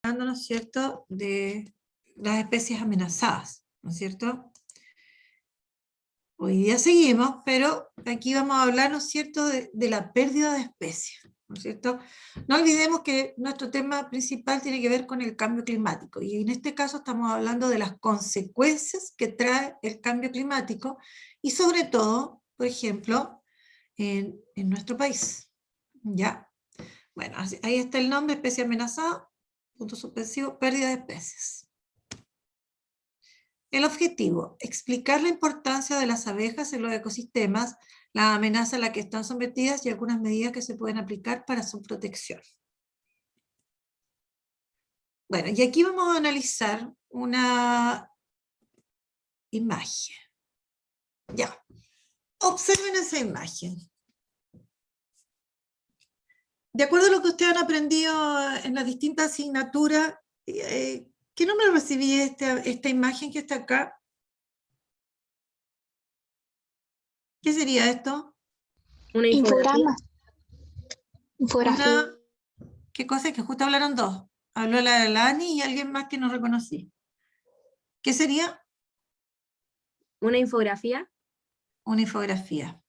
trabajando, ¿no es cierto?, de las especies amenazadas, ¿no es cierto? Hoy día seguimos, pero aquí vamos a hablar, ¿no es cierto?, de la pérdida de especies, ¿no es cierto? No olvidemos que nuestro tema principal tiene que ver con el cambio climático, y en este caso estamos hablando de las consecuencias que trae el cambio climático, y sobre todo, por ejemplo, en nuestro país, ¿ya? Bueno, ahí está el nombre, especie amenazada, punto suspensivo, pérdida de especies. El objetivo, explicar la importancia de las abejas en los ecosistemas, la amenaza a la que están sometidas y algunas medidas que se pueden aplicar para su protección. Bueno, y aquí vamos a analizar una imagen. Ya, observen esa imagen. De acuerdo a lo que ustedes han aprendido en las distintas asignaturas, ¿qué nombre recibí esta imagen que está acá? ¿Qué sería esto? Una infografía. Infografía. ¿Qué cosa? Que justo hablaron dos. Habló la de Lani y alguien más que no reconocí. ¿Qué sería? Una infografía. Una infografía.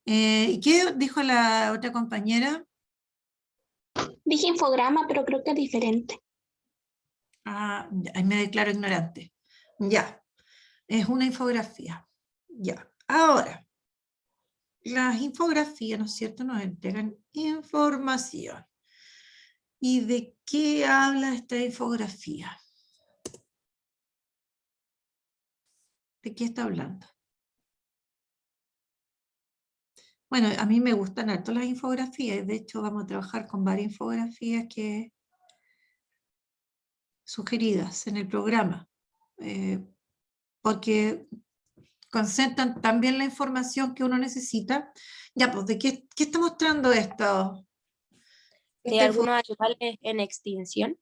¿Y qué dijo la otra compañera? Dije infograma, pero creo que es diferente. Ah, ahí me declaro ignorante. Ya, es una infografía. Ya, ahora, las infografías, ¿no es cierto?, nos entregan información. ¿Y de qué habla esta infografía? ¿De qué está hablando? Bueno, a mí me gustan harto las infografías, de hecho vamos a trabajar con varias infografías sugeridas en el programa, porque concentran también la información que uno necesita. Ya, pues, ¿de qué está mostrando esto? De algunos animales en extinción.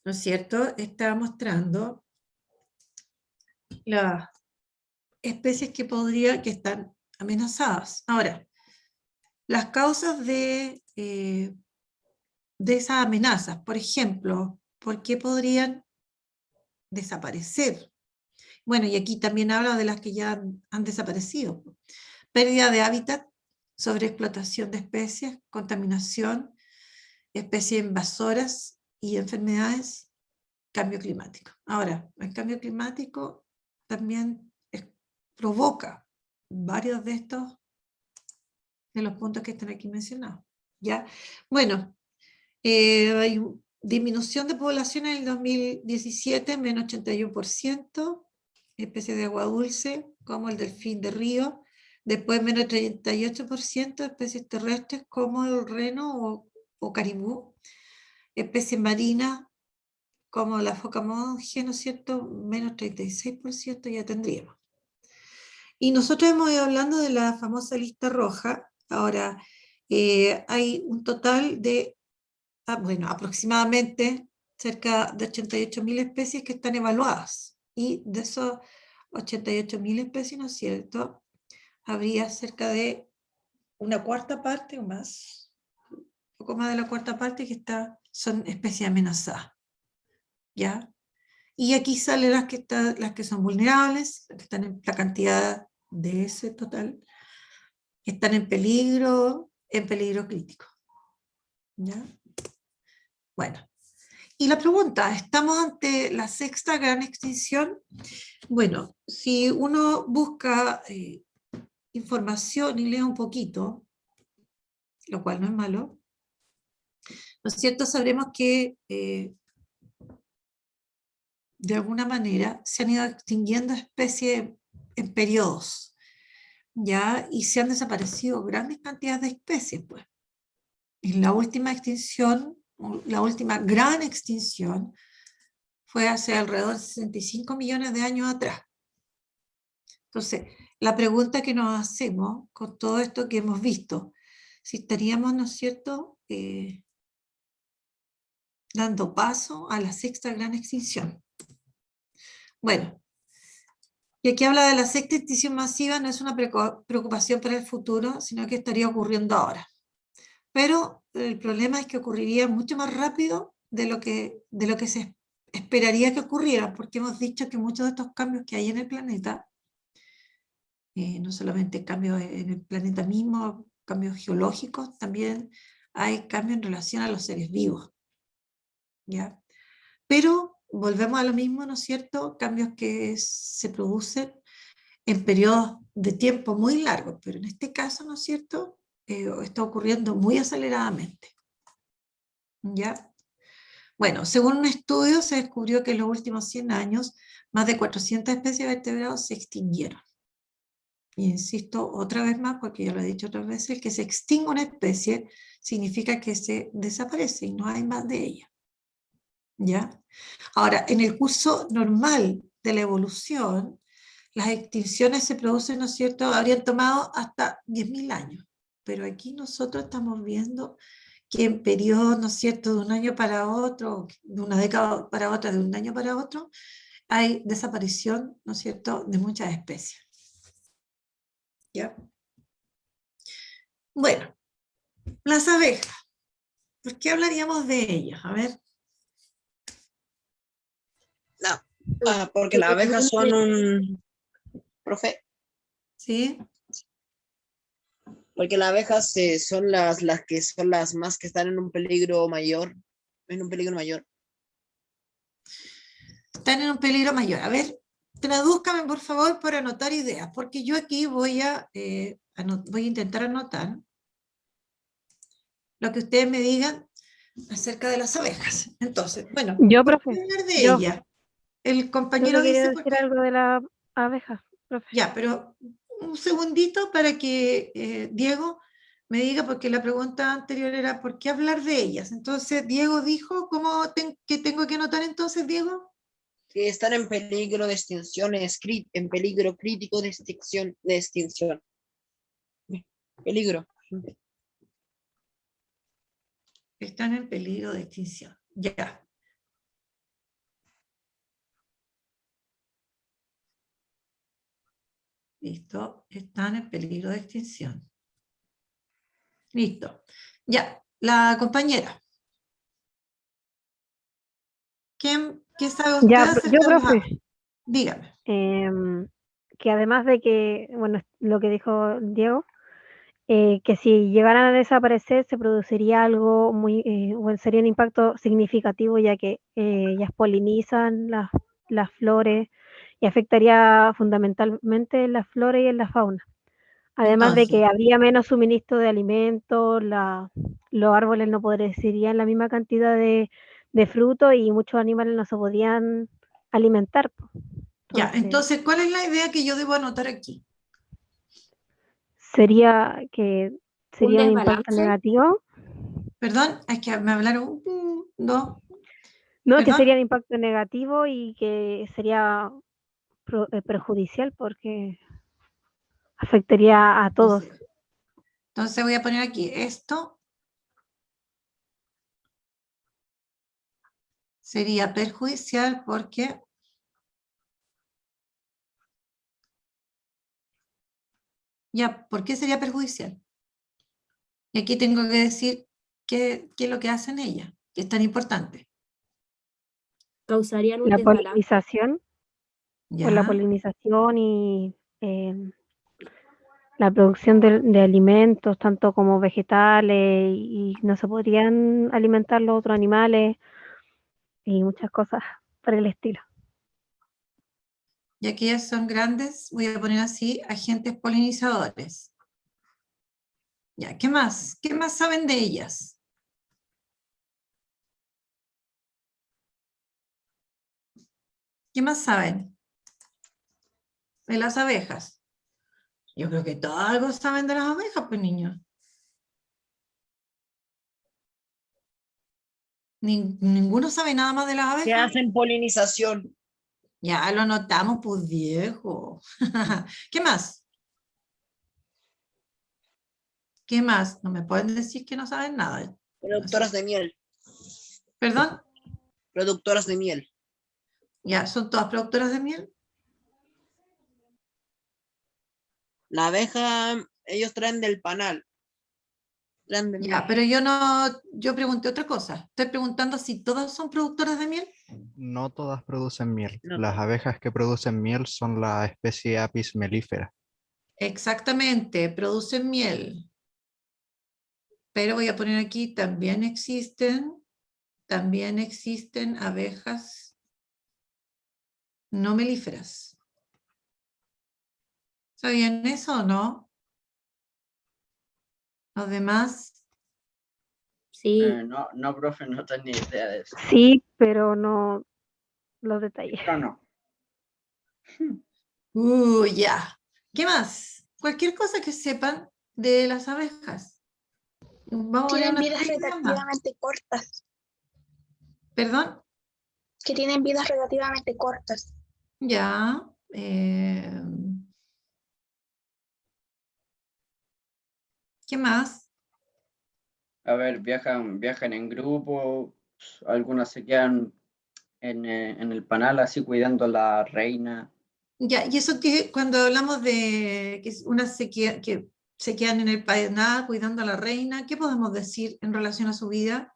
¿No es cierto? Está mostrando las especies que están amenazadas. Ahora, las causas de esas amenazas, por ejemplo, ¿por qué podrían desaparecer? Bueno, y aquí también habla de las que ya han desaparecido. Pérdida de hábitat, sobreexplotación de especies, contaminación, especies invasoras y enfermedades, cambio climático. Ahora, el cambio climático también provoca varios de los puntos que están aquí mencionados. ¿Ya? Bueno, hay disminución de población en el 2017, menos 81%, especies de agua dulce, como el delfín de río, después menos 38%, especies terrestres como el reno o caribú, especies marinas como la foca monje, ¿no es cierto?, menos 36% ya tendríamos. Y nosotros hemos ido hablando de la famosa lista roja. Ahora, hay un total de, bueno, aproximadamente cerca de 88.000 especies que están evaluadas. Y de esos 88.000 especies, ¿no es cierto?, habría cerca de una cuarta parte o más, un poco más de la cuarta parte son especies amenazadas. ¿Ya? Y aquí salen las que son vulnerables, que están en la cantidad de ese total, que están en peligro crítico. ¿Ya? Bueno, y la pregunta, ¿estamos ante la sexta gran extinción? Bueno, si uno busca información y lee un poquito, lo cual no es malo, ¿no es cierto?, sabremos que de alguna manera se han ido extinguiendo especies en periodos, ¿ya? Y se han desaparecido grandes cantidades de especies, pues. En la última extinción, la última gran extinción, fue hace alrededor de 65 millones de años atrás. Entonces, la pregunta que nos hacemos con todo esto que hemos visto, si estaríamos, ¿no es cierto?, dando paso a la sexta gran extinción. Bueno, y aquí habla de la sexta extinción masiva, no es una preocupación para el futuro, sino que estaría ocurriendo ahora. Pero el problema es que ocurriría mucho más rápido de lo que se esperaría que ocurriera, porque hemos dicho que muchos de estos cambios que hay en el planeta, no solamente cambios en el planeta mismo, cambios geológicos, también hay cambios en relación a los seres vivos, ¿ya? Pero volvemos a lo mismo, ¿no es cierto? Cambios que se producen en periodos de tiempo muy largos, pero en este caso, ¿no es cierto? Está ocurriendo muy aceleradamente, ¿ya? Bueno, según un estudio se descubrió que en los últimos 100 años más de 400 especies de vertebrados se extinguieron. Y insisto otra vez más, porque ya lo he dicho otras veces, que se extingue una especie significa que se desaparece y no hay más de ella, ¿ya? Ahora, en el curso normal de la evolución, las extinciones se producen, ¿no es cierto?, habrían tomado hasta 10.000 años, pero aquí nosotros estamos viendo que en periodos, ¿no es cierto?, de un año para otro, de una década para otra, de un año para otro, hay desaparición, ¿no es cierto?, de muchas especies. ¿Ya? Bueno, las abejas. ¿Por qué hablaríamos de ellas? A ver. No, porque las abejas son un... Profe, ¿Sí? porque las abejas son las que son las más que están en un peligro mayor. En un peligro mayor. Están en un peligro mayor. A ver, tradúzcame por favor por anotar ideas, porque yo aquí voy a intentar anotar lo que ustedes me digan acerca de las abejas. Entonces, bueno, Yo, ¿por qué profe, hablar de yo ellas? El solo compañero quería dice decir porque... algo de la abeja, profe. Ya, pero un segundito para que Diego me diga, porque la pregunta anterior era ¿por qué hablar de ellas? Entonces, Diego dijo, ¿qué tengo que anotar entonces, Diego? Que están en peligro de extinción, en peligro crítico de extinción. Peligro. Están en peligro de extinción. Ya. Listo, están en peligro de extinción. Listo. Ya, la compañera. ¿Qué sabe usted Ya, yo, acerca de las profe, abejas? Dígame. que además de que, bueno, lo que dijo Diego, que si llegaran a desaparecer se produciría algo bueno, sería un impacto significativo, ya que ellas polinizan las flores y afectaría fundamentalmente en las flores y en la fauna. Además de Entonces, que habría menos suministro de alimentos, los árboles no producirían la misma cantidad de frutos y muchos animales no se podían alimentar. ya, Entonces, entonces, ¿cuál es la idea que yo debo anotar aquí? sería que Un sería un impacto desbalance. negativo. Perdón, es que me hablaron, no, No, que perdón. sería un impacto negativo y que sería perjudicial porque afectaría a todos. Entonces voy a poner aquí, esto sería perjudicial porque ya, ¿por qué sería perjudicial? Y aquí tengo que decir qué es lo que hacen ellas, que es tan importante. Causarían un La desbalance. polinización, por la ¿Ya? polinización y la producción de alimentos, tanto como vegetales, y no se podrían alimentar los otros animales y muchas cosas por el estilo. Ya que ellas son grandes, voy a poner así, agentes polinizadores. Ya, ¿qué más? ¿Qué más saben de ellas? ¿Qué más saben de las abejas? Yo creo que todos algo saben de las abejas, pues niños. Ninguno sabe nada más de las Que abejas. hacen polinización. Ya lo notamos, pues viejo. ¿Qué más? ¿Qué más? No me pueden decir que no saben nada. Productoras de miel. ¿Perdón? Productoras de miel. Ya, ¿son todas productoras de miel? La abeja, ellos traen del panal. grande. ¿no? Ya, pero yo pregunté otra cosa. Estoy preguntando si todas son productoras de miel. No todas producen miel. No. Las abejas que producen miel son la especie Apis mellifera. Exactamente, producen miel. Pero voy a poner aquí, también existen abejas no melíferas. ¿Está bien eso o no? Los demás, Sí, No, no, profe, no tenía idea de eso. Sí, pero no los detalles. No. ya. ¿Qué más? Cualquier cosa que sepan de las abejas. Vamos a poner Tienen unas vidas tres ideas más. relativamente cortas. ¿Perdón? Que tienen vidas relativamente cortas. Ya. ¿Qué más? A ver, viajan en grupo, algunas se quedan en el panal así cuidando a la reina. Ya, y eso que cuando hablamos de que que se quedan en el panal cuidando a la reina, ¿qué podemos decir en relación a su vida?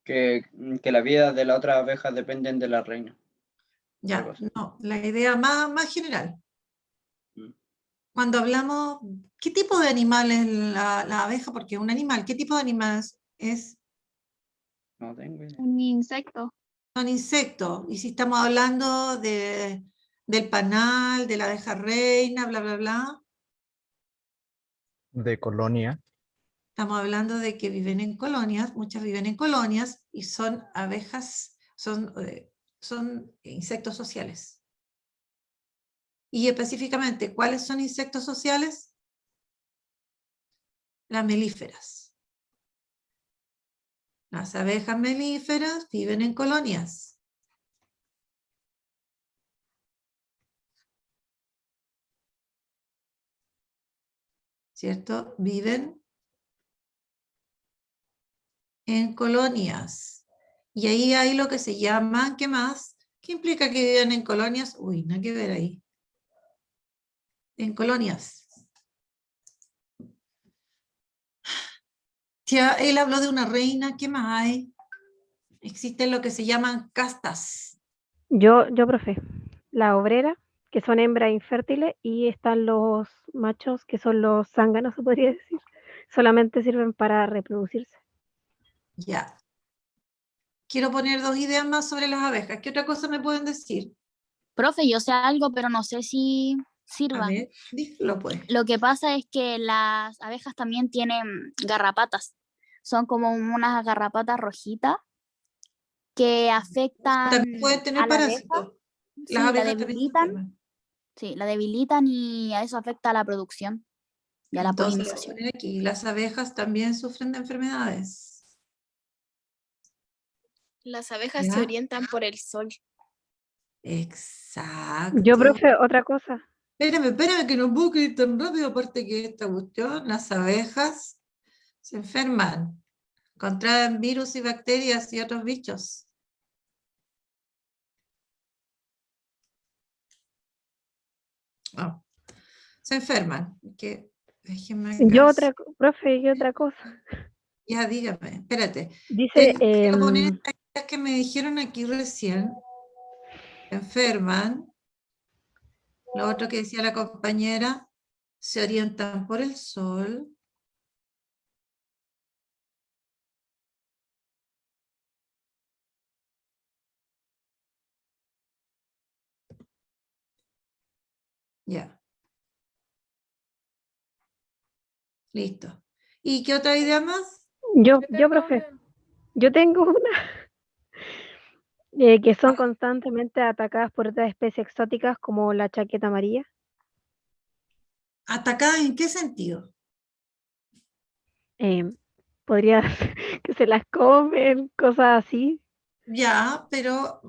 Que la vida de la otra abeja dependen de la reina. Ya, Algo así. no, la idea más general. Mm. Cuando hablamos, ¿qué tipo de animal es la abeja? Porque un animal, ¿qué tipo de animal es? No tengo idea. Un insecto. Son insectos. Y si estamos hablando del panal, de la abeja reina, bla, bla, bla, De colonia. estamos hablando de que viven en colonias, muchas viven en colonias y son abejas, son insectos sociales. Y específicamente, ¿cuáles son insectos sociales? Las melíferas. Las abejas melíferas viven en colonias. ¿Cierto? Viven en colonias. Y ahí hay lo que se llama, ¿qué más? ¿Qué implica que viven en colonias? Uy, no hay que ver ahí. En colonias. Ya, él habló de una reina, ¿qué más hay? Existen lo que se llaman castas. Yo, profe, la obrera, que son hembras infértiles, y están los machos, que son los zánganos, se podría decir. Solamente sirven para reproducirse. Ya. Quiero poner 2 ideas más sobre las abejas. ¿Qué otra cosa me pueden decir? Profe, yo sé algo, pero no sé si A sirva. ver, dígelo pues. Lo que pasa es que las abejas también tienen garrapatas. Son como unas garrapatas rojitas que afectan También pueden a tener la abeja. parásitos. Sí, Las la abejas también se debilitan. enferman. Sí, la debilitan y a eso afecta a la producción y a la Entonces, voy a polinización. poner aquí, las abejas también sufren de enfermedades. Las abejas se ¿Ya? orientan por el sol. Exacto. Yo, profe, otra cosa. Espérame, que no puedo creer tan rápido, aparte que esta cuestión, las abejas se enferman, contraen virus y bacterias y otros bichos. Ah, se enferman. Déjenme Yo, acá. profe, y otra cosa. Ya, dígame, espérate. Dice, Quiero poner estas ideas que me dijeron aquí recién. Se enferman. Lo otro que decía la compañera, se orientan por el sol. Ya. Listo. ¿Y qué otra idea más? yo, profe, yo tengo una, que son constantemente atacadas por otras especies exóticas como la chaqueta amarilla. ¿Atacadas en qué sentido? Podría ser que se las comen, cosas así. Ya, pero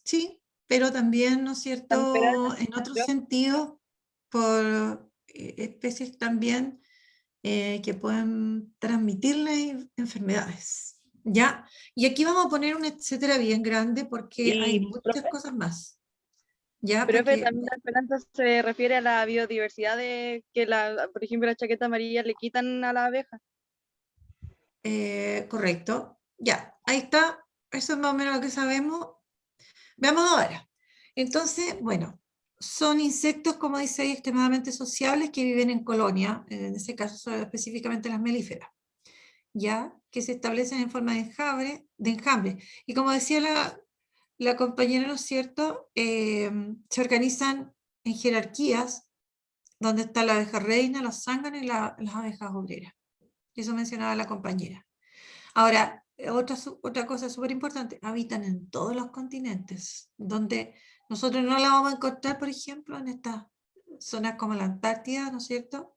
sí, pero también, ¿no es cierto?, en otro sentido, por especies también que pueden transmitirle enfermedades. ¿Ya? Y aquí vamos a poner un etcétera bien grande porque hay muchas cosas más. ¿ya? Profe, Porque, también la esperanza se refiere a la biodiversidad de que, por ejemplo, la chaqueta amarilla le quitan a la abeja. correcto, ya, ahí está, eso es más o menos lo que sabemos. Veamos ahora. Entonces, bueno, son insectos, como dice ahí, extremadamente sociables que viven en colonia, en ese caso son específicamente las melíferas, ya, que se establecen en forma de enjambre. Y como decía la compañera, ¿no es cierto? Se organizan en jerarquías, donde está la abeja reina, los zánganos y las abejas obreras. Eso mencionaba la compañera. Ahora, otra cosa súper importante, habitan en todos los continentes, donde nosotros no la vamos a encontrar, por ejemplo, en estas zonas como la Antártida, ¿no es cierto?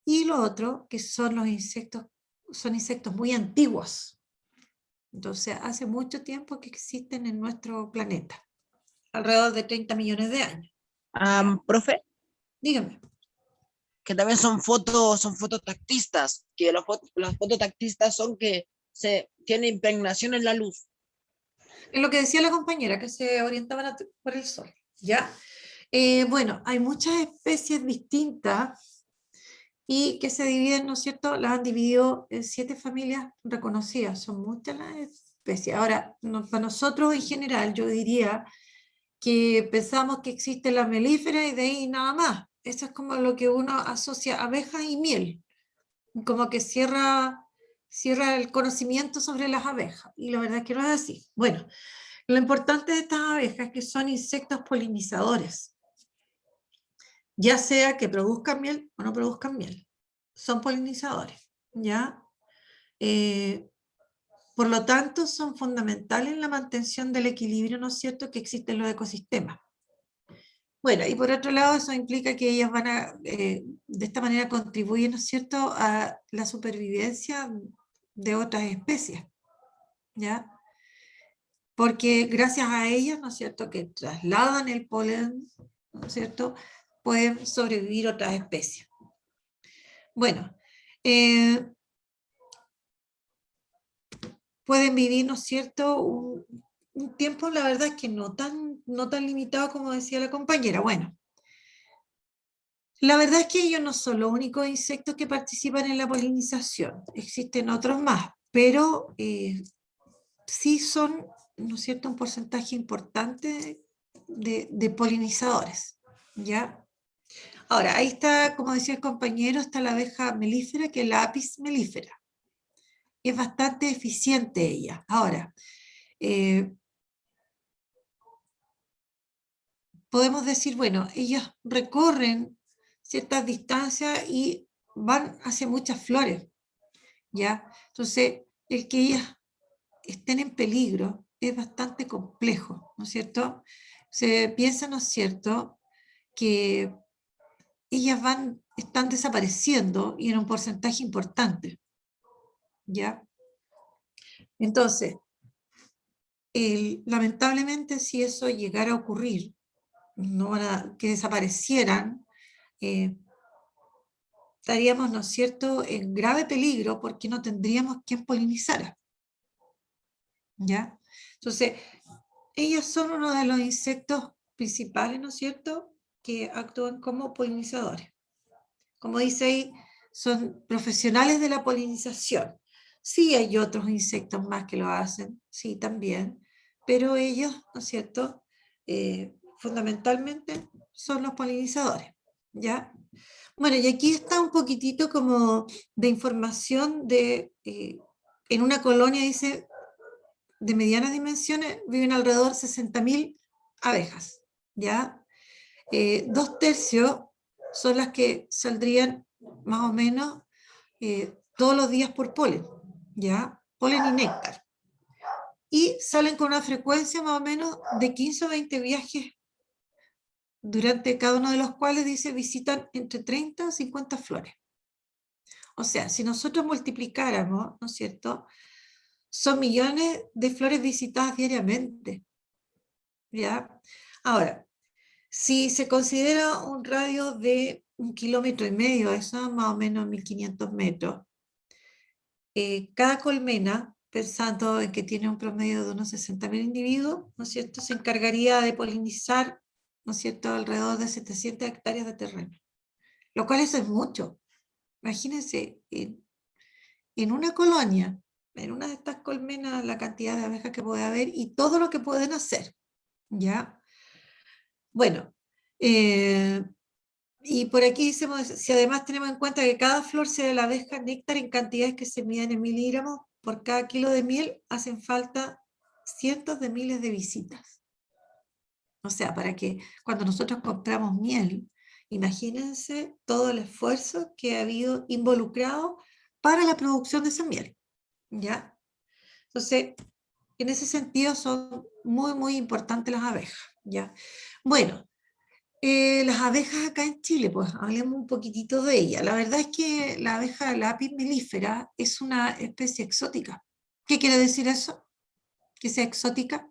Y lo otro, que son los insectos, son insectos muy antiguos. Entonces, hace mucho tiempo que existen en nuestro planeta, alrededor de 30 millones de años. Profe, Dígame. que también son fototactistas, que las fototactistas son que se tiene impregnación en la luz. Es lo que decía la compañera, que se orientaban por el sol, ¿ya? Bueno, hay muchas especies distintas y que se dividen, ¿no es cierto? Las han dividido en 7 familias reconocidas, son muchas las especies. Ahora, para nosotros en general, yo diría que pensamos que existe la melífera y de ahí nada más. Eso es como lo que uno asocia abejas y miel, como que cierra el conocimiento sobre las abejas, y la verdad es que no es así. Bueno, lo importante de estas abejas es que son insectos polinizadores, ya sea que produzcan miel o no produzcan miel, son polinizadores, ¿ya? Por lo tanto, son fundamentales en la mantención del equilibrio, ¿no es cierto?, que existe en los ecosistemas. Bueno, y por otro lado, eso implica que ellas van a, de esta manera, contribuyen, ¿no es cierto?, a la supervivencia de otras especies, ¿ya? Porque gracias a ellas, ¿no es cierto?, que trasladan el polen, ¿no es cierto?, pueden sobrevivir otras especies. Bueno, pueden vivir, ¿no es cierto?, un tiempo, la verdad es que no tan limitado como decía la compañera. Bueno, la verdad es que ellos no son los únicos insectos que participan en la polinización, existen otros más, pero sí son, ¿no es cierto?, un porcentaje importante de polinizadores, ¿ya? Ahora, ahí está, como decía el compañero, está la abeja melífera, que es la Apis mellifera. Es bastante eficiente ella. Ahora, podemos decir, bueno, ellas recorren ciertas distancias y van hacia muchas flores, ¿ya? Entonces, el que ellas estén en peligro es bastante complejo, ¿no es cierto? Se piensa, ¿no es cierto?, que ellas están desapareciendo y en un porcentaje importante, ¿ya? Entonces, lamentablemente, si eso llegara a ocurrir, que desaparecieran, estaríamos, ¿no es cierto?, en grave peligro porque no tendríamos quien polinizara, ¿ya? Entonces, ellas son uno de los insectos principales, ¿no es cierto?, que actúan como polinizadores. Como dice ahí, son profesionales de la polinización. Sí hay otros insectos más que lo hacen, sí también, pero ellos, ¿no es cierto?, fundamentalmente son los polinizadores, ¿ya? Bueno, y aquí está un poquitito como de información en una colonia, dice, de medianas dimensiones, viven alrededor de 60.000 abejas, ¿ya? 2/3 son las que saldrían más o menos todos los días por polen, ¿ya? Polen y néctar. Y salen con una frecuencia más o menos de 15 o 20 viajes, durante cada uno de los cuales, dice, visitan entre 30 o 50 flores. O sea, si nosotros multiplicáramos, ¿no es cierto?, son millones de flores visitadas diariamente, ¿ya? Ahora, si se considera un radio de 1,5 kilómetros, eso es más o menos 1.500 metros, cada colmena pensando en que tiene un promedio de unos 60.000 individuos, ¿no es cierto?, se encargaría de polinizar, ¿no es cierto?, alrededor de 700 hectáreas de terreno, lo cual eso es mucho. Imagínense, en una colonia, en una de estas colmenas, la cantidad de abejas que puede haber y todo lo que pueden hacer, ¿ya? Bueno, y por aquí dice, si además tenemos en cuenta que cada flor se da la abeja néctar en cantidades que se miden en miligramos, por cada kilo de miel hacen falta cientos de miles de visitas. O sea, para que cuando nosotros compramos miel, imagínense todo el esfuerzo que ha habido involucrado para la producción de esa miel, ¿ya? Entonces, en ese sentido son muy, muy importantes las abejas, ¿ya? Bueno, las abejas acá en Chile, pues hablemos un poquitito de ellas. La verdad es que la abeja, la Apis mellifera, es una especie exótica. ¿Qué quiere decir eso? ¿Que sea exótica?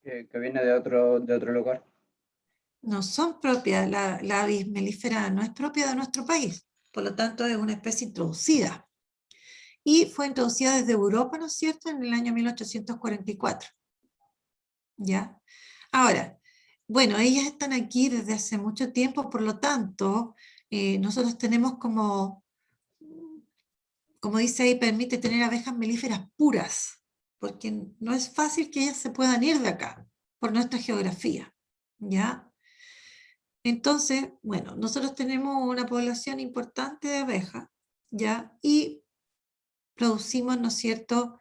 Que viene de otro lugar. No son propias, la Apis mellifera no es propia de nuestro país, por lo tanto es una especie introducida. Y fue introducida desde Europa, ¿no es cierto?, en el año 1844. ¿Ya? Ahora, bueno, ellas están aquí desde hace mucho tiempo, por lo tanto, nosotros tenemos como dice ahí, permite tener abejas melíferas puras, porque no es fácil que ellas se puedan ir de acá, por nuestra geografía, ¿ya? Entonces, bueno, nosotros tenemos una población importante de abejas, ¿ya? Y producimos, ¿no es cierto?,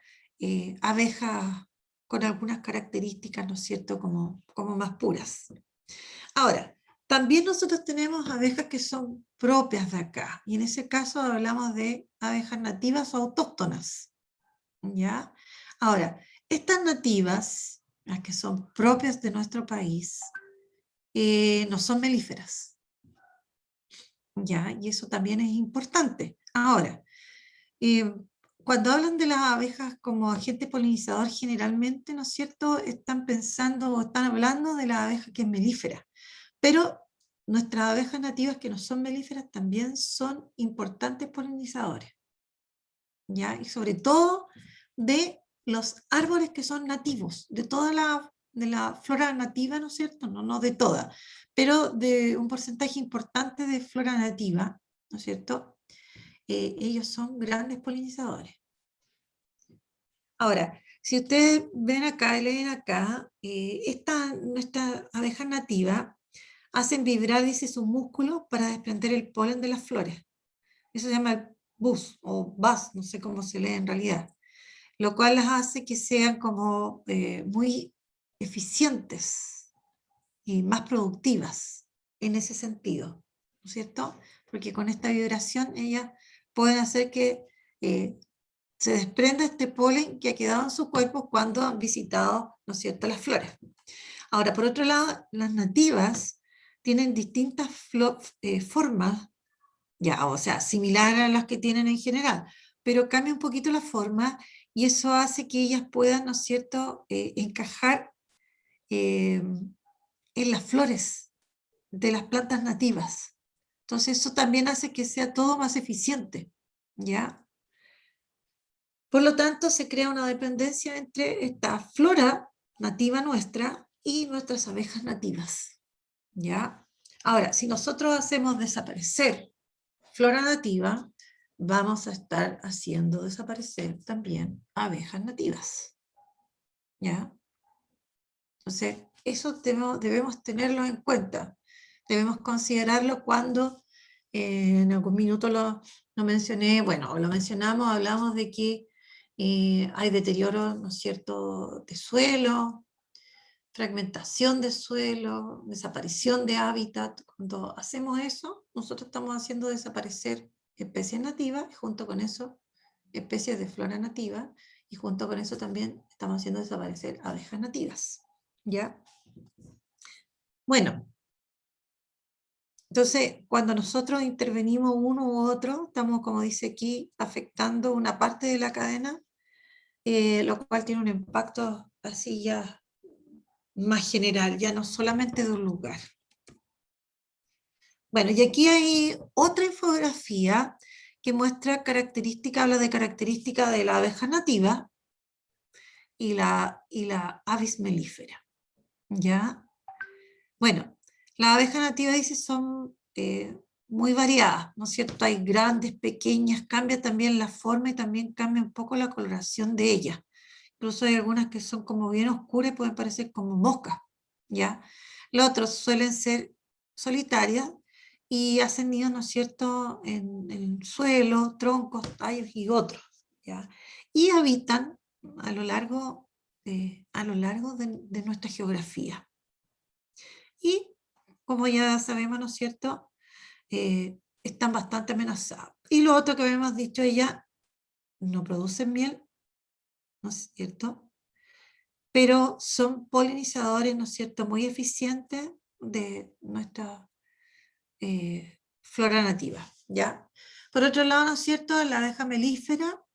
abejas con algunas características, ¿no es cierto?, como más puras. Ahora, también nosotros tenemos abejas que son propias de acá, y en ese caso hablamos de abejas nativas o autóctonas, ¿ya? Ahora, estas nativas, las que son propias de nuestro país, no son melíferas, ¿ya? Y eso también es importante. Ahora, cuando hablan de las abejas como agente polinizador, generalmente, ¿no es cierto?, están pensando o están hablando de la abeja que es melífera. Pero nuestras abejas nativas que no son melíferas también son importantes polinizadores, ¿ya? Y sobre todo de los árboles que son nativos, de la flora nativa, ¿no es cierto? No de toda, pero de un porcentaje importante de flora nativa, ¿no es cierto? Ellos son grandes polinizadores. Ahora, si ustedes ven acá y leen acá, nuestra abeja nativa hacen vibrar, dice, sus músculos para desprender el polen de las flores. Eso se llama el buzz o buzz, no sé cómo se lee en realidad, lo cual las hace que sean como muy eficientes y más productivas en ese sentido, ¿no es cierto? Porque con esta vibración ellas pueden hacer que se desprenda este polen que ha quedado en sus cuerpos cuando han visitado, ¿no es cierto?, las flores. Ahora, por otro lado, las nativas tienen distintas formas, ya, o sea, similar a las que tienen en general, pero cambia un poquito la forma y eso hace que ellas puedan, ¿no es cierto?, encajar en las flores de las plantas nativas. Entonces eso también hace que sea todo más eficiente, ¿ya? Por lo tanto, se crea una dependencia entre esta flora nativa nuestra y nuestras abejas nativas, ¿ya? Ahora, si nosotros hacemos desaparecer flora nativa, vamos a estar haciendo desaparecer también abejas nativas, ¿ya? Entonces, eso debemos tenerlo en cuenta. Debemos considerarlo cuando en algún minuto lo mencioné, bueno, lo mencionamos, hablamos de que hay deterioro, ¿no es cierto?, de suelo, fragmentación de suelo, desaparición de hábitat. Cuando hacemos eso, nosotros estamos haciendo desaparecer especies nativas y junto con eso especies de flora nativa y junto con eso también estamos haciendo desaparecer abejas nativas, ¿ya? Bueno, entonces cuando nosotros intervenimos uno u otro, estamos, como dice aquí, afectando una parte de la cadena, lo cual tiene un impacto así ya más general, ya no solamente de un lugar. Bueno, y aquí hay otra infografía que muestra características, habla de características de la abeja nativa y la Apis mellifera, ¿ya? Bueno, las abejas nativas, dice, son muy variadas, ¿no es cierto? Hay grandes, pequeñas, cambia también la forma y también cambia un poco la coloración de ellas. Incluso hay algunas que son como bien oscuras y pueden parecer como moscas, ¿ya? Los otros suelen ser solitarias y hacen nidos, ¿no es cierto?, en el suelo, troncos, tallos y otros, ¿ya? Y habitan a lo largo de nuestra geografía. Y como ya sabemos, ¿no es cierto?, están bastante amenazadas. Y lo otro que habíamos dicho, ellas no producen miel, ¿no es cierto?, pero son polinizadores, ¿no es cierto?, muy eficientes de nuestra flora nativa, ¿ya? Por otro lado, ¿no es cierto?, la abeja melífera,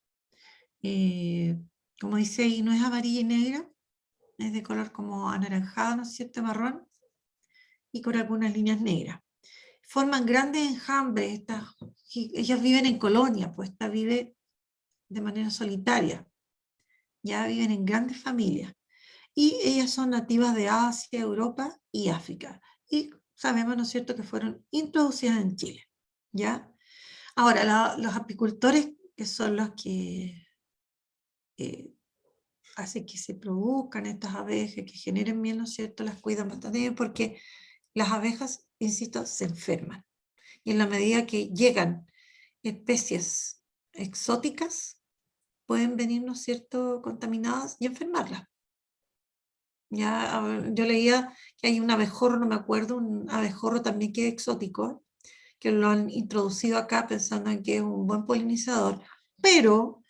como dice ahí, no es amarilla y negra, es de color como anaranjado, ¿no es cierto?, marrón, y con algunas líneas negras. Forman grandes enjambres, ellas viven en colonia, pues esta vive de manera solitaria, ya viven en grandes familias, y ellas son nativas de Asia, Europa y África, y sabemos, ¿no es cierto?, que fueron introducidas en Chile, ¿ya? Ahora, los apicultores, que son los que hacen que se produzcan estas abejas, que generen miel, ¿no es cierto?, las cuidan bastante bien, porque las abejas, insisto, se enferman. Y en la medida que llegan especies exóticas, pueden venir, ¿no es cierto?, contaminadas y enfermarlas. Ya, yo leía que hay un abejorro, no me acuerdo, un abejorro también que es exótico, que lo han introducido acá pensando en que es un buen polinizador, pero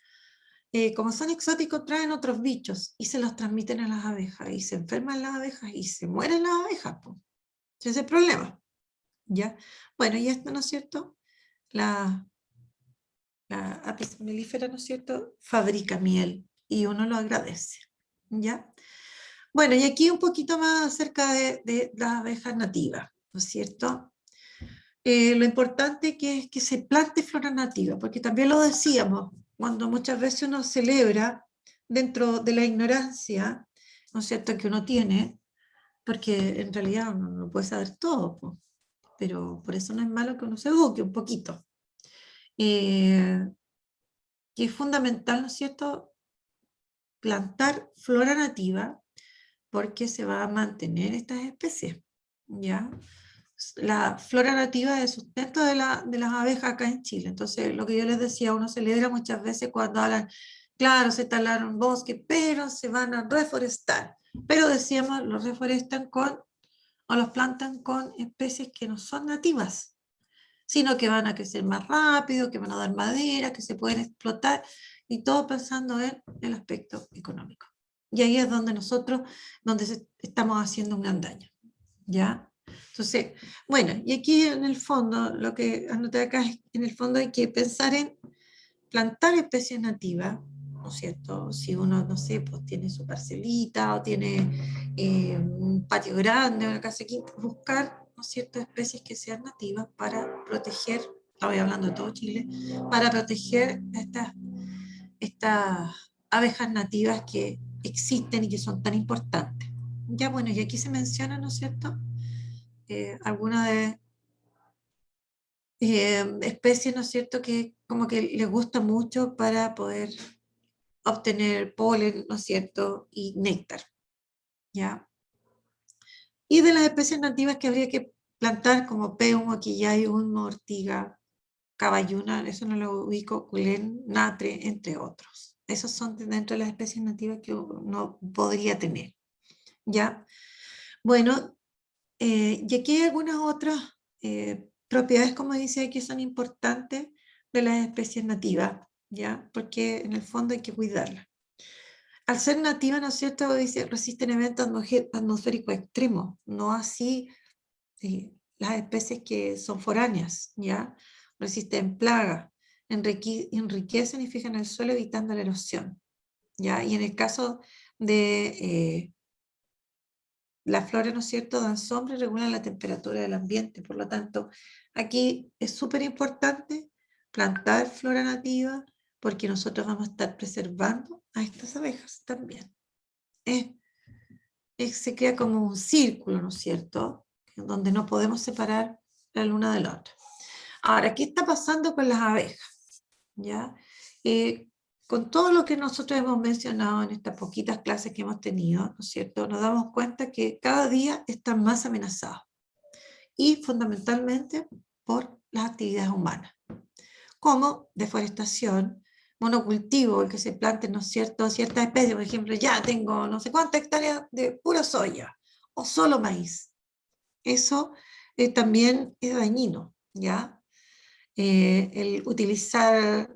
como son exóticos traen otros bichos y se los transmiten a las abejas y se enferman las abejas y se mueren las abejas, pues. Ese es el problema, ¿ya? Bueno, y esto, ¿no es cierto?, la Apis mellifera, ¿no es cierto?, fabrica miel y uno lo agradece, ¿ya? Bueno, y aquí un poquito más acerca de las abejas nativas, ¿no es cierto? Lo importante que es que se plante flora nativa, porque también lo decíamos, cuando muchas veces uno celebra dentro de la ignorancia, ¿no es cierto?, que uno tiene, porque en realidad uno no puede saber todo, pues, pero por eso no es malo que uno se eduque un poquito. Que es fundamental, ¿no es cierto?, plantar flora nativa, porque se va a mantener estas especies, ¿ya? La flora nativa es sustento de las abejas acá en Chile. Entonces, lo que yo les decía, uno celebra muchas veces cuando hablan, claro, se talaron bosques, pero se van a reforestar. Pero decíamos, los reforestan o los plantan con especies que no son nativas, sino que van a crecer más rápido, que van a dar madera, que se pueden explotar, y todo pensando en el aspecto económico. Y ahí es donde estamos haciendo un gran daño, ¿ya? Entonces, bueno, y aquí en el fondo, lo que anoté acá es, en el fondo hay que pensar en plantar especies nativas, ¿no es cierto? Si uno, no sé, pues tiene su parcelita o tiene un patio grande, una casa aquí, buscar, ¿no es cierto?, especies que sean nativas para proteger, estoy hablando de todo Chile, para proteger estas abejas nativas que existen y que son tan importantes. Ya, bueno, y aquí se menciona, ¿no es cierto?, algunas de especies, ¿no es cierto?, que como que les gusta mucho para poder obtener polen, ¿no es cierto?, y néctar, ¿ya? Y de las especies nativas que habría que plantar, como péumo, quillay, ulmo, ortiga, caballuna, eso no lo ubico, culén, natre, entre otros. Esos son dentro de las especies nativas que uno podría tener, ¿ya? Bueno, y aquí hay algunas otras propiedades, como dice aquí, que son importantes de las especies nativas, ¿ya? Porque en el fondo hay que cuidarlas. Al ser nativas, ¿no es cierto?, dice, resisten eventos atmosféricos extremos, no así las especies que son foráneas, ¿ya? Resisten plagas, enriquecen y fijan el suelo evitando la erosión, ¿ya? Y en el caso de las flores, ¿no es cierto?, dan sombra y regulan la temperatura del ambiente. Por lo tanto, aquí es súper importante plantar flora nativa, porque nosotros vamos a estar preservando a estas abejas también. Se crea como un círculo, ¿no es cierto?, en donde no podemos separar la una de la otra. Ahora, ¿qué está pasando con las abejas? ¿Ya? Con todo lo que nosotros hemos mencionado en estas poquitas clases que hemos tenido, ¿no es cierto?, nos damos cuenta que cada día están más amenazados, y fundamentalmente por las actividades humanas, como deforestación, monocultivo, el que se planten, ¿no es cierto?, ciertas especies. Por ejemplo, ya tengo no sé cuántas hectáreas de pura soya, o solo maíz. Eso también es dañino, ¿ya? El utilizar,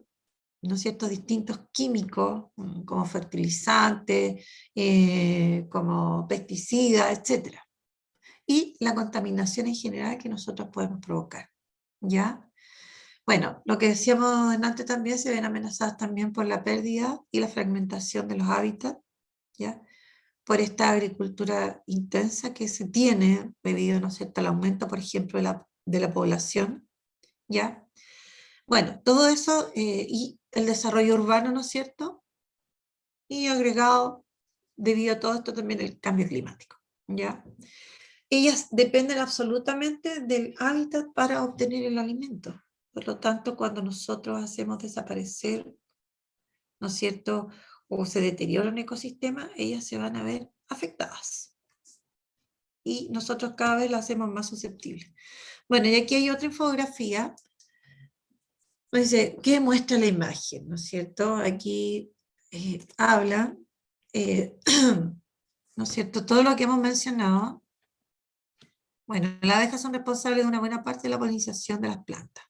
¿no es cierto?, distintos químicos, como fertilizantes, como pesticidas, etc. Y la contaminación en general que nosotros podemos provocar, ¿ya? Bueno, lo que decíamos antes también, se ven amenazadas también por la pérdida y la fragmentación de los hábitats, ¿ya? Por esta agricultura intensa que se tiene debido, ¿no es cierto?, al aumento, por ejemplo, de la población, ¿ya? Bueno, todo eso y el desarrollo urbano, ¿no es cierto? Y agregado, debido a todo esto, también el cambio climático, ¿ya? Ellas dependen absolutamente del hábitat para obtener el alimento. Por lo tanto, cuando nosotros hacemos desaparecer, ¿no es cierto?, o se deteriora un ecosistema, ellas se van a ver afectadas. Y nosotros cada vez las hacemos más susceptibles. Bueno, y aquí hay otra infografía. Dice, ¿qué muestra la imagen? ¿No es cierto? Aquí habla, ¿no es cierto?, todo lo que hemos mencionado. Bueno, las abejas son responsables de una buena parte de la polinización de las plantas.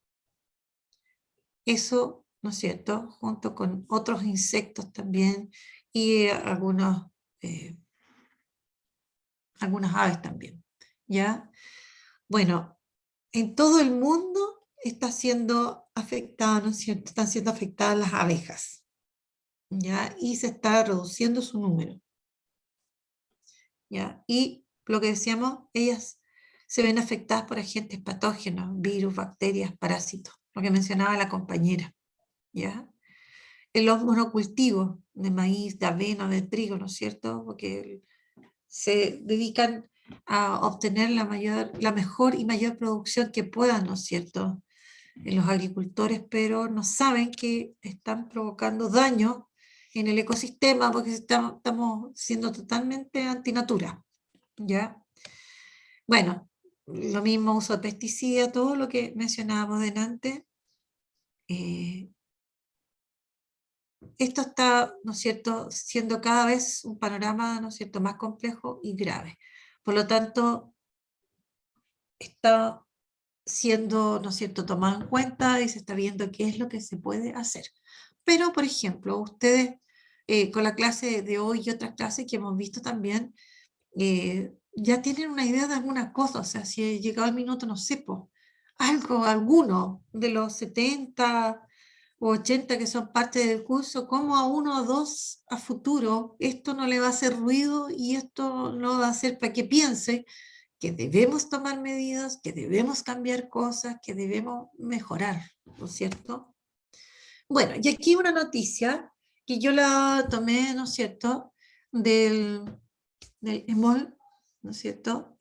Eso, ¿no es cierto?, junto con otros insectos también, y algunas aves también, ¿ya? Bueno, en todo el mundo está siendo afectada, ¿no es cierto?, están siendo afectadas las abejas, ¿ya? Y se está reduciendo su número, ¿ya? Y lo que decíamos, ellas se ven afectadas por agentes patógenos, virus, bacterias, parásitos, lo que mencionaba la compañera, ¿ya? En los monocultivos de maíz, de avena, de trigo, ¿no es cierto?, porque se dedican a obtener la mejor y mayor producción que puedan, ¿no es cierto?, en los agricultores, pero no saben que están provocando daño en el ecosistema, porque estamos siendo totalmente antinatura, ¿ya? Bueno, lo mismo, uso de pesticidas, todo lo que mencionábamos delante. Esto está, ¿no es cierto?, siendo cada vez un panorama, ¿no es cierto?, más complejo y grave. Por lo tanto, está siendo, ¿no es cierto?, tomado en cuenta, y se está viendo qué es lo que se puede hacer. Pero, por ejemplo, ustedes con la clase de hoy y otras clases que hemos visto también, ya tienen una idea de algunas cosas. O sea, si he llegado el minuto, no sé, alguno de los 70 o 80 que son parte del curso, como a uno o dos a futuro esto no le va a hacer ruido, y esto no va a hacer para que piense que debemos tomar medidas, que debemos cambiar cosas, que debemos mejorar, ¿no es cierto? Bueno, y aquí una noticia que yo la tomé, ¿no es cierto?, del EMOL, ¿no es cierto?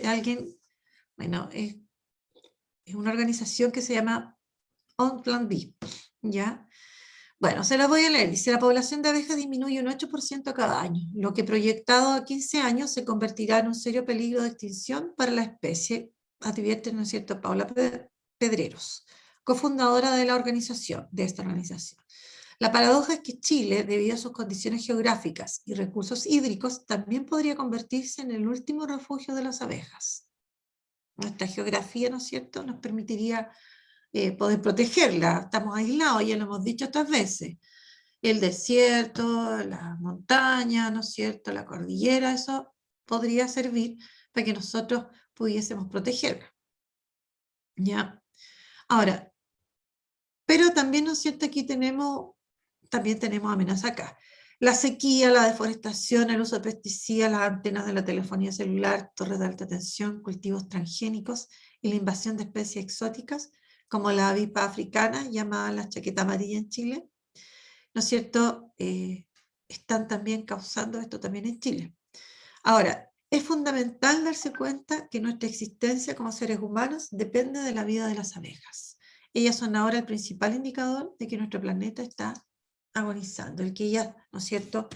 Alguien, bueno, es una organización que se llama On Plan B, ¿ya? Bueno, se la voy a leer. Dice, la población de abejas disminuye un 8% cada año, lo que proyectado a 15 años se convertirá en un serio peligro de extinción para la especie, advierte, ¿no es cierto?, Paula Pedreros, cofundadora de esta organización. La paradoja es que Chile, debido a sus condiciones geográficas y recursos hídricos, también podría convertirse en el último refugio de las abejas. Nuestra geografía, ¿no es cierto?, nos permitiría poder protegerla. Estamos aislados, ya lo hemos dicho otras veces. El desierto, las montañas, ¿no es cierto?, la cordillera, eso podría servir para que nosotros pudiésemos protegerla, ¿ya? Ahora, pero también, ¿no es cierto?, aquí tenemos amenazas acá. La sequía, la deforestación, el uso de pesticidas, las antenas de la telefonía celular, torres de alta tensión, cultivos transgénicos y la invasión de especies exóticas como la avispa africana, llamada la chaqueta amarilla en Chile, ¿no es cierto? Están también causando esto también en Chile. Ahora, es fundamental darse cuenta que nuestra existencia como seres humanos depende de la vida de las abejas. Ellas son ahora el principal indicador de que nuestro planeta está agonizando, el que ellas, ¿no es cierto?,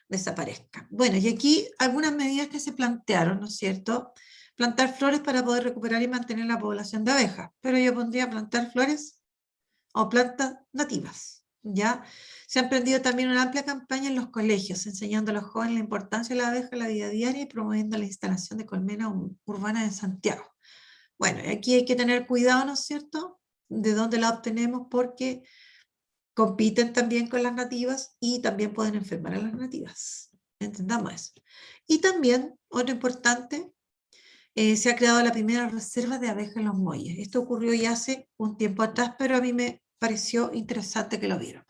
desaparezcan. Bueno, y aquí algunas medidas que se plantearon, ¿no es cierto? Plantar flores para poder recuperar y mantener la población de abejas, pero yo pondría plantar flores o plantas nativas, ¿ya? Se ha emprendido también una amplia campaña en los colegios, enseñando a los jóvenes la importancia de la abeja en la vida diaria y promoviendo la instalación de colmenas urbanas en Santiago. Bueno, aquí hay que tener cuidado, ¿no es cierto?, de dónde la obtenemos, porque compiten también con las nativas y también pueden enfermar a las nativas. Entendamos eso. Y también, otro importante, se ha creado la primera reserva de abejas en los muelles. Esto ocurrió ya hace un tiempo atrás, pero a mí me pareció interesante que lo vieron.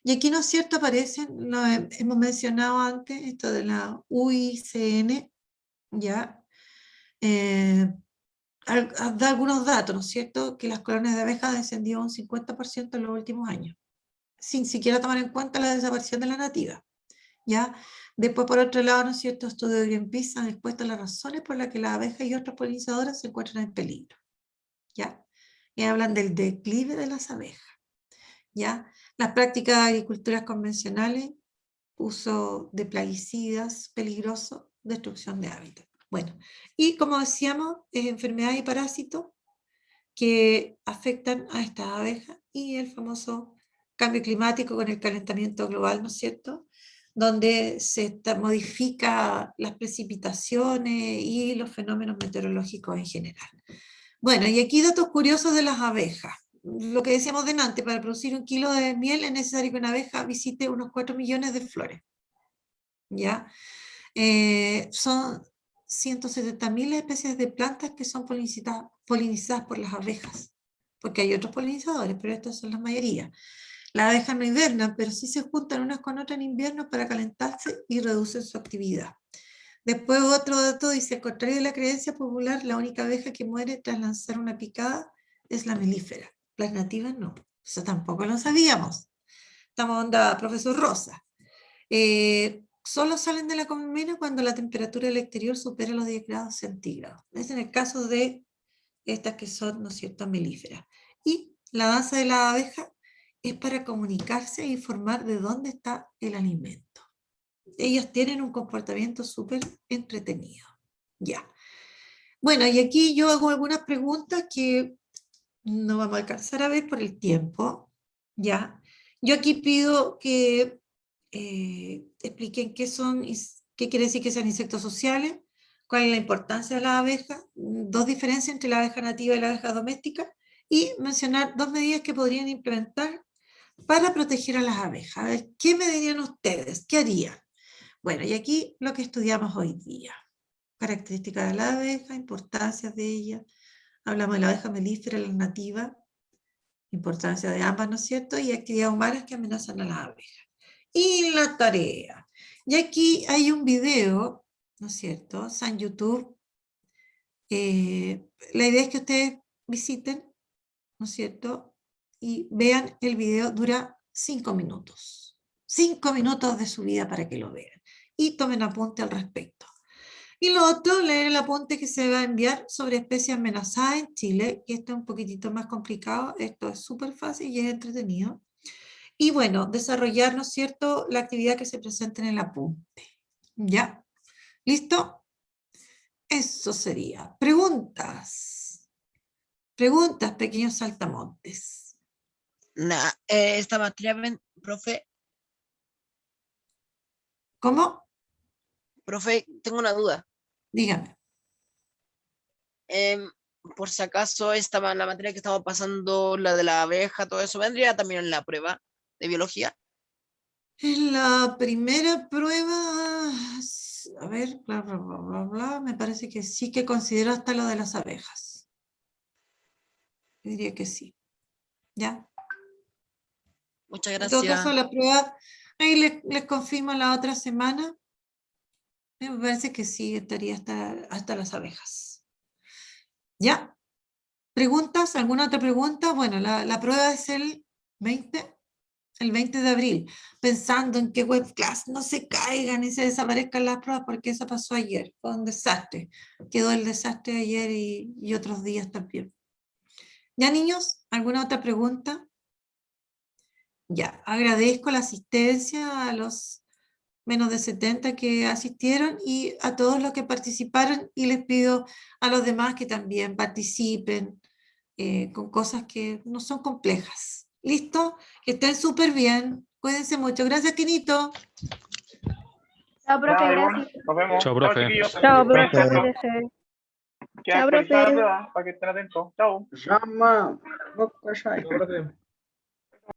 Y aquí, ¿no es cierto?, aparecen, lo hemos mencionado antes, esto de la UICN, ya, da algunos datos, ¿no es cierto?, que las colonias de abejas han descendido un 50% en los últimos años, sin siquiera tomar en cuenta la desaparición de la nativa, ¿ya? Después, por otro lado, ¿no es cierto?, estudios de Greenpeace han expuesto las razones por las que las abejas y otras polinizadoras se encuentran en peligro, ¿ya? Y hablan del declive de las abejas, ¿ya? Las prácticas de agriculturas convencionales, uso de plaguicidas peligrosos, destrucción de hábitat. Bueno, y como decíamos, enfermedades y parásitos que afectan a estas abejas y el famoso cambio climático con el calentamiento global, ¿no es cierto?, donde se modifica las precipitaciones y los fenómenos meteorológicos en general. Bueno, y aquí datos curiosos de las abejas. Lo que decíamos delante, para producir 1 kilo de miel es necesario que una abeja visite unos 4 millones de flores, ¿ya? Son 170.000 especies de plantas que son polinizadas por las abejas, porque hay otros polinizadores, pero estas son la mayoría. Las abejas no hibernan, pero sí se juntan unas con otras en invierno para calentarse y reducen su actividad. Después otro dato dice, al contrario de la creencia popular, la única abeja que muere tras lanzar una picada es la melífera. Las nativas no. Eso tampoco lo sabíamos. Estamos onda profesor Rosa. Solo salen de la colmena cuando la temperatura del exterior supera los 10 grados centígrados. Es en el caso de estas que son, ¿no es cierto?, melíferas. Y la danza de la abeja es para comunicarse e informar de dónde está el alimento. Ellos tienen un comportamiento súper entretenido. Ya. Bueno, y aquí yo hago algunas preguntas que no vamos a alcanzar a ver por el tiempo. Ya. Yo aquí pido que expliquen qué son, qué quiere decir que sean insectos sociales, cuál es la importancia de la abeja, 2 diferencias entre la abeja nativa y la abeja doméstica, y mencionar 2 medidas que podrían implementar para proteger a las abejas. A ver, ¿qué me dirían ustedes? ¿Qué harían? Bueno, y aquí lo que estudiamos hoy día. Características de la abeja, importancias de ella. Hablamos de la abeja melífera, la nativa, importancia de ambas, ¿no es cierto? Y actividades humanas que amenazan a las abejas. Y la tarea. Y aquí hay un video, ¿no es cierto? Está en YouTube. La idea es que ustedes visiten, ¿no es cierto?, y vean el video, dura 5 minutos. 5 minutos de su vida para que lo vean. Y tomen apunte al respecto. Y lo otro, leer el apunte que se va a enviar sobre especies amenazadas en Chile, que esto es un poquitito más complicado, esto es súper fácil y es entretenido. Y bueno, desarrollar, ¿no es cierto?, la actividad que se presenta en el apunte. ¿Ya? ¿Listo? Eso sería. Preguntas. Preguntas, pequeños saltamontes. Esta materia, profe, ¿Cómo? profe, tengo una duda. Dígame. Por si acaso, la materia que estamos pasando, la de la abeja, todo eso, ¿vendría también en la prueba de biología? En la primera prueba, a ver, bla, bla, bla, bla, bla, me parece que sí que considero hasta lo de las abejas. Yo diría que sí. ¿Ya? Muchas En todo caso, gracias. la prueba, ahí les confirmo la otra semana. Me parece que sí, estaría hasta las abejas. ¿Ya? ¿Preguntas? ¿Alguna otra pregunta? Bueno, la prueba es el 20 de abril, pensando en que web class no se caigan y se desaparezcan las pruebas, porque eso pasó ayer, fue un desastre. Quedó el desastre ayer y otros días también. ¿Ya, niños? ¿Alguna otra pregunta? Ya, agradezco la asistencia a los menos de 70 que asistieron y a todos los que participaron, y les pido a los demás que también participen con cosas que no son complejas. ¿Listo? Que estén súper bien. Cuídense mucho. Gracias, Quinito. Chao, profe, Ya, igual, gracias. nos vemos. Chao, profe. chiquillos. Chao, profe, Profe. cuídese. Queda Chao, actualizada la profe. prueba para que estén atentos. Chao. Llama, no calláis. Chao, profe.